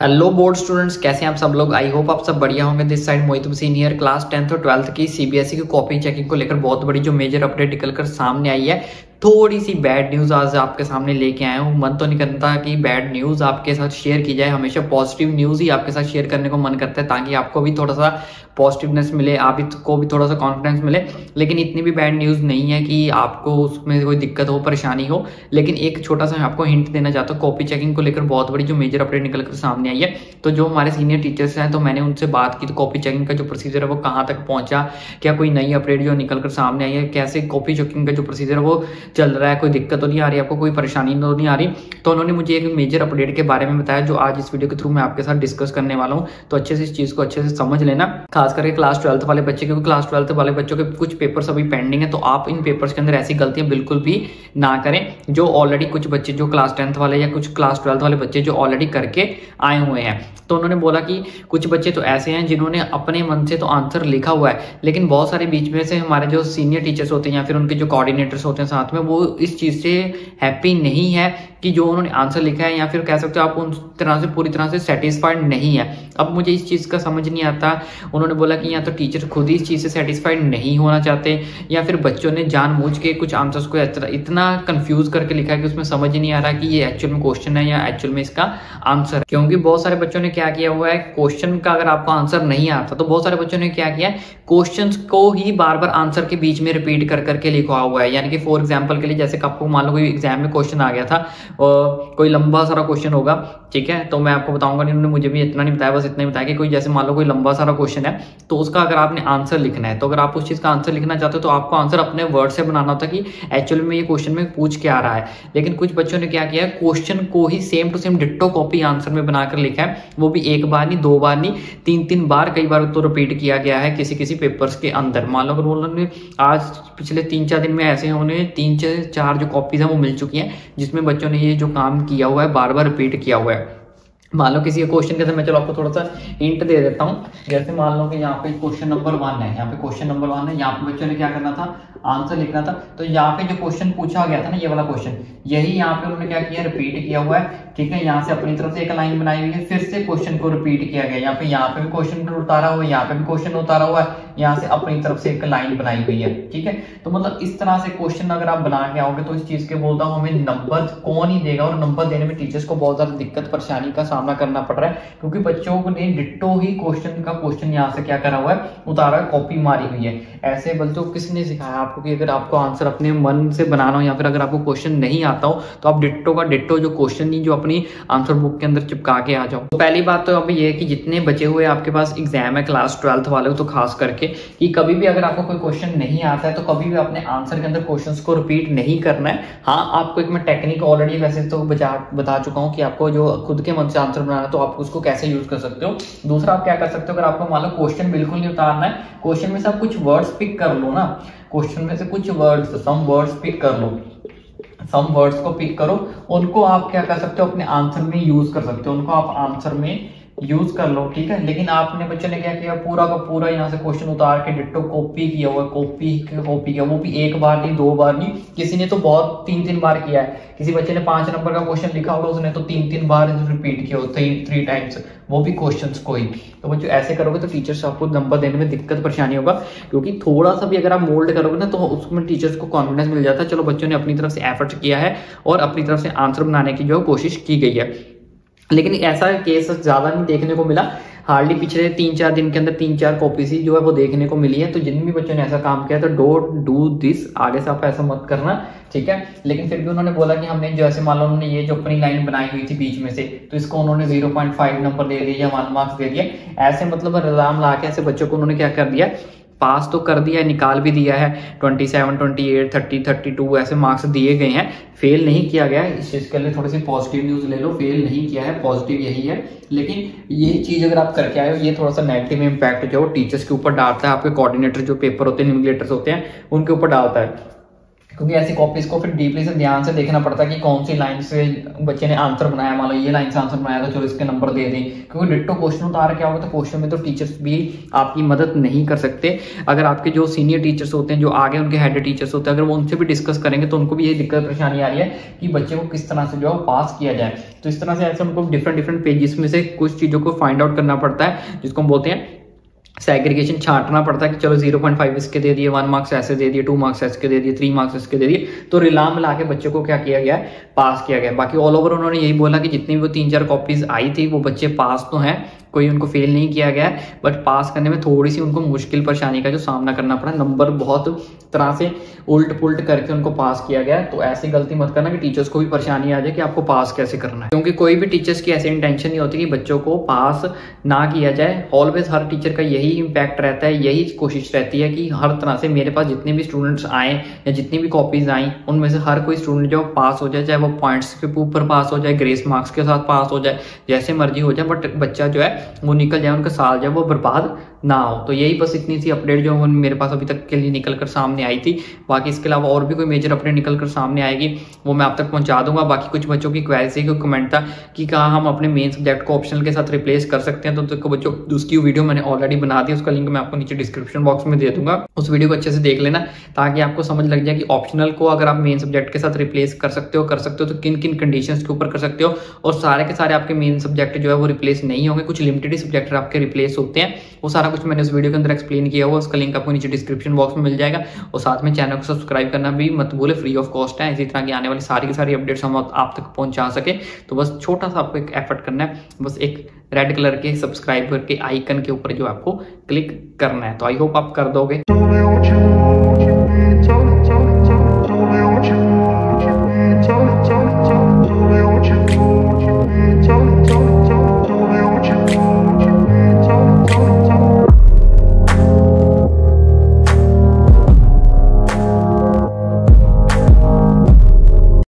Hello board students, कैसे हैं आप सब लोग। आई होप आप सब बढ़िया होंगे। This side Mohit senior class 10th और 12th की सीबीएसई की कॉपी चेकिंग को लेकर बहुत बड़ी जो मेजर अपडेट निकलकर सामने आई है। थोड़ी सी बैड न्यूज़ आज आपके सामने लेके आया हूँ। मन तो नहीं करता कि बैड न्यूज़ आपके साथ शेयर की जाए, हमेशा पॉजिटिव न्यूज़ ही आपके साथ शेयर करने को मन करता है ताकि आपको भी थोड़ा सा पॉजिटिवनेस मिले, आप को भी थोड़ा सा कॉन्फिडेंस मिले। लेकिन इतनी भी बैड न्यूज़ नहीं है कि आपको उसमें कोई दिक्कत हो, परेशानी हो। लेकिन एक छोटा सा मैं आपको हिंट देना चाहता हूँ। कॉपी चेकिंग को लेकर बहुत बड़ी जो मेजर अपडेट निकल कर सामने आई है। तो जो हमारे सीनियर टीचर्स हैं, तो मैंने उनसे बात की, तो कॉपी चेकिंग का जो प्रोसीजर है वो कहाँ तक पहुंचा, क्या कोई नई अपडेट जो निकल कर सामने आई है, कैसे कॉपी चेकिंग का जो प्रोसीजर है वो चल रहा है, कोई दिक्कत तो नहीं आ रही, आपको कोई परेशानी तो नहीं आ रही। तो उन्होंने मुझे एक मेजर अपडेट के बारे में बताया जो आज इस वीडियो के थ्रू मैं आपके साथ डिस्कस करने वाला हूँ। तो अच्छे से इस चीज़ को अच्छे से समझ लेना, खास करके क्लास 12th वाले बच्चे, क्योंकि क्लास 12th वाले बच्चों के कुछ पेपर्स अभी पेंडिंग है। तो आप इन पेपर्स के अंदर ऐसी गलतियां बिल्कुल भी ना करें जो ऑलरेडी कुछ बच्चे जो क्लास 10th वाले या कुछ क्लास 12th वाले बच्चे जो ऑलरेडी करके आए हुए हैं। तो उन्होंने बोला कि कुछ बच्चे तो ऐसे हैं जिन्होंने अपने मन से तो आंसर लिखा हुआ है, लेकिन बहुत सारे बीच में से हमारे जो सीनियर टीचर्स होते हैं या फिर उनके जो कोऑर्डिनेटर्स होते हैं साथ में, वो इस चीज़ से हैप्पी नहीं है कि जो उन्होंने आंसर लिखा है, या फिर कह सकते हो आप उन तरह से पूरी तरह से सेटिस्फाइड नहीं है। अब मुझे इस चीज़ का समझ नहीं आता। उन्होंने बोला कि या तो टीचर खुद ही इस चीज़ से सेटिस्फाइड नहीं होना चाहते, या फिर बच्चों ने जानबूझ के कुछ आंसर्स को इतना कंफ्यूज करके लिखा है कि उसमें समझ ही नहीं आ रहा कि ये एक्चुअल में क्वेश्चन है या एक्चुअल में इसका आंसर है। क्योंकि बहुत सारे बच्चों ने क्या किया हुआ है, क्वेश्चन का अगर आपको आंसर नहीं आता तो बहुत सारे बच्चों ने क्या किया है, क्वेश्चन को ही बार बार आंसर के बीच में रिपीट कर करके लिखा हुआ है। यानी कि फॉर एग्जाम्पल के लिए, जैसे आपको मान लो कोई एग्जाम में क्वेश्चन आ गया था और कोई लंबा सारा क्वेश्चन होगा, ठीक है, तो मैं आपको बताऊंगा नहीं, उन्होंने मुझे भी इतना नहीं बताया, बस इतना ही बताया कि कोई जैसे मान लो कोई लंबा सारा क्वेश्चन है, तो उसका अगर आपने आंसर लिखना है, तो अगर आप उस चीज़ का आंसर लिखना चाहते हो तो आपको आंसर अपने वर्ड से बनाना होता है कि एक्चुअल में ये क्वेश्चन में पूछ क्या आ रहा है। लेकिन कुछ बच्चों ने क्या किया है, क्वेश्चन को ही same to same ditto copy answer में बनाकर लिखा है। वो भी एक बार नहीं, दो बार नहीं, तीन बार, कई बार तो रिपीट किया गया है किसी किसी पेपर्स के अंदर। मान लो अगर उन्होंने आज पिछले 3-4 दिन में ऐसे उन्हें 3-4 जो कॉपीज हैं वो मिल चुकी हैं, जिसमें बच्चों ने ये जो काम किया हुआ है बार बार रिपीट किया हुआ है। मान लो किसी क्वेश्चन के अंदर, मैं चलो आपको थोड़ा सा हिंट दे देता हूँ। जैसे मान लो कि यहाँ पे क्वेश्चन नंबर 1 है, यहाँ पे क्वेश्चन नंबर 1 है, यहाँ पे बच्चों ने क्या करना था, आंसर लिखना था। तो यहाँ पे जो क्वेश्चन पूछा गया था ना, ये वाला क्वेश्चन, यही यहाँ पे उन्होंने क्या किया, रिपीट किया हुआ है, ठीक है। यहाँ से अपनी तरफ से एक लाइन बनाई हुई है, फिर से क्वेश्चन को रिपीट किया गया। यहाँ पे भी क्वेश्चन उतारा हुआ है, यहाँ पे भी क्वेश्चन उतारा हुआ है, यहाँ से अपनी तरफ से एक लाइन बनाई हुई है, ठीक है। तो मतलब इस तरह से क्वेश्चन अगर आप बना के आओगे तो इस चीज के बोलता हूँ, हमें नंबर कौन ही देगा, और नंबर देने में टीचर्स को बहुत ज्यादा दिक्कत परेशानी का सामना करना पड़ रहा है, क्योंकि बच्चों ने डिट्टो ही क्वेश्चन यहाँ से क्या करा हुआ है, उतारा, कॉपी मारी हुई है। ऐसे बल्कि किसने सिखाया आपको कि अगर आपको आंसर अपने मन से बनाना हो, या फिर अगर आपको क्वेश्चन नहीं आता हो, तो आप डिट्टो का डिट्टो जो क्वेश्चन ही जो अपनी आंसर बुक के अंदर चिपका के आ जाओ। तो पहली बात तो अभी ये है कि जितने बचे हुए आपके पास एग्जाम है क्लास 12th वाले, तो खास करके कि कभी भी अगर आपको कोई क्वेश्चन नहीं आता है तो कभी भी अपने आंसर के अंदर क्वेश्चंस को रिपीट नहीं करना है। हाँ, आपको एक मैं टेक्निक ऑलरेडी वैसे तो बता चुका हूँ कि आपको जो खुद के मन से आंसर बनाना है तो आप उसको कैसे यूज कर सकते हो। दूसरा, आप क्या कर सकते हो, अगर आपको मान लो क्वेश्चन बिल्कुल नहीं उतारना है, क्वेश्चन में से आप कुछ वर्ड्स पिक कर लो ना, क्वेश्चन में से कुछ वर्ड्स, सम वर्ड्स पिक कर लो, सम वर्ड्स को पिक करो, उनको आप क्या कर सकते हो, अपने आंसर में यूज कर सकते हो, उनको आप आंसर में यूज कर लो, ठीक है। लेकिन आपने बच्चों ने क्या किया, पूरा का पूरा यहाँ से क्वेश्चन उतार के डिट्टो कॉपी किया हुआ, कॉपी किया, वो भी एक बार नहीं, 2 बार नहीं, किसी ने तो बहुत 3 बार किया है। किसी बच्चे ने 5 नंबर का क्वेश्चन लिखा होगा, उसने तो 3 बार रिपीट किया, 3 टाइम्स, वो भी क्वेश्चंस को ही। तो बच्चों ऐसे करोगे तो टीचर्स आपको नंबर देने में दिक्कत परेशानी होगा, क्योंकि थोड़ा सा भी अगर आप मोल्ड करोगे ना तो उसमें टीचर्स को कॉन्फिडेंस मिल जाता है। चलो, बच्चों ने अपनी तरफ से एफर्ट किया है और अपनी तरफ से आंसर बनाने की जो कोशिश की गई है। लेकिन ऐसा केस ज्यादा नहीं देखने को मिला, हार्डली पिछले 3-4 दिन के अंदर 3-4 कॉपीज ही जो है वो देखने को मिली है। तो जिन भी बच्चों ने ऐसा काम किया तो डोंट डू दिस, आगे से आप ऐसा मत करना, ठीक है। लेकिन फिर भी उन्होंने बोला कि हमने जो ऐसे मान लो उन्होंने ये जो अपनी लाइन बनाई हुई थी बीच में से, तो इसको उन्होंने 0.5 नंबर दे दिया या 1 मार्क्स दे दिया। ऐसे मतलब इल्जाम ला के ऐसे बच्चों को उन्होंने क्या कर दिया, पास तो कर दिया है, निकाल भी दिया है, 27, 28, 30, 32 ऐसे मार्क्स दिए गए हैं, फेल नहीं किया गया है। इस चीज के लिए थोड़ी सी पॉजिटिव न्यूज ले लो, फेल नहीं किया है, पॉजिटिव यही है। लेकिन ये चीज अगर आप करके आए हो, ये थोड़ा सा नेगेटिव इंपैक्ट जो टीचर्स के ऊपर डालता है, आपके कोऑर्डिनेटर जो पेपर होते हैं, इन्विजिलेटर्स होते हैं, उनके ऊपर डालता है। क्योंकि ऐसी कॉपीज को फिर डीपली से ध्यान से देखना पड़ता है कि कौन सी लाइन से बच्चे ने आंसर बनाया, मान लो ये लाइन से आंसर बनाया तो चलो इसके नंबर दे दें, क्योंकि डिट्टो क्वेश्चन उतार क्या होगा तो क्वेश्चन में तो टीचर्स भी आपकी मदद नहीं कर सकते। अगर आपके जो सीनियर टीचर्स होते हैं, जो आगे उनके हेड टीचर्स होते हैं, अगर वो उनसे भी डिस्कस करेंगे तो उनको भी ये दिक्कत परेशानी आ रही है कि बच्चे को किस तरह से जो है पास किया जाए। तो इस तरह से ऐसे उनको डिफरेंट पेजेस में से कुछ चीज़ों को फाइंड आउट करना पड़ता है, जिसको हम बोलते हैं सेग्रीगेशन, छांटना पड़ता है कि चलो 0.5 इसके दे दिए, 1 मार्क्स ऐसे दे दिए, 2 मार्क्स इसके दे दिए, 3 मार्क्स इसके दे दिए, तो मिला के बच्चे को क्या किया गया है, पास किया गया। बाकी ऑल ओवर उन्होंने यही बोला कि जितनी भी वो 3-4 कॉपीज आई थी वो बच्चे पास तो हैं, कोई उनको फेल नहीं किया गया है, बट पास करने में थोड़ी सी उनको मुश्किल परेशानी का जो सामना करना पड़ा, नंबर बहुत तरह से उल्ट पुल्ट करके उनको पास किया गया। तो ऐसी गलती मत करना कि टीचर्स को भी परेशानी आ जाए कि आपको पास कैसे करना है, क्योंकि कोई भी टीचर्स की ऐसी इंटेंशन नहीं होती कि बच्चों को पास ना किया जाए। ऑलवेज हर टीचर का यही इंपैक्ट रहता है, यही कोशिश रहती है कि हर तरह से मेरे पास जितने भी स्टूडेंट्स आए या जितनी भी कॉपीज आई उनमें से हर कोई स्टूडेंट जो पास हो जाए, चाहे वो पॉइंट्स के ऊपर पास हो जाए, ग्रेस मार्क्स के साथ पास हो जाए, जैसे मर्जी हो जाए, बट बच्चा जो है वो निकल जाए, उनका साल जो है वो बर्बाद ना हो। तो यही बस इतनी सी अपडेट जो मेरे पास अभी तक के लिए निकल कर सामने आई थी। बाकी इसके अलावा और भी कोई मेजर अपडेट निकल कर सामने आएगी वो मैं आप तक पहुंचा दूंगा। बाकी कुछ बच्चों की क्वेरी को कमेंट था कि कहाँ हम अपने मेन सब्जेक्ट को ऑप्शनल के साथ रिप्लेस कर सकते हैं, तो बच्चों उसकी वीडियो मैंने ऑलरेडी बना दी, उसका लिंक मैं आपको नीचे डिस्क्रिप्शन बॉक्स में दे दूंगा। उस वीडियो को अच्छे से देख लेना ताकि आपको समझ लग जाए कि ऑप्शनल को अगर आप मेन सब्जेक्ट के साथ रिप्लेस कर सकते हो तो किन किन कंडीशंस के ऊपर कर सकते हो। और सारे के सारे आपके मेन सब्जेक्ट जो है वो रिप्लेस नहीं होंगे, कुछ लिमिटेड ही सब्जेक्ट आपके रिप्लेस होते हैं। वो सारा कुछ मैंने उस वीडियो के अंदर एक्सप्लेन किया हुआ, उसका लिंक आपको नीचे डिस्क्रिप्शन बॉक्स में मिल जाएगा। और साथ में चैनल को सब्सक्राइब करना भी मत भूले, फ्री ऑफ कॉस्ट है। इसी तरह की आने वाली सारी की सारी अपडेट्स हम आप तक पहुंचा सके, तो बस छोटा सा आपको एक एफर्ट करना है, बस एक रेड कलर के सब्सक्राइब के आइकन के ऊपर जो आपको क्लिक करना है। तो आई होप आप कर दोगे।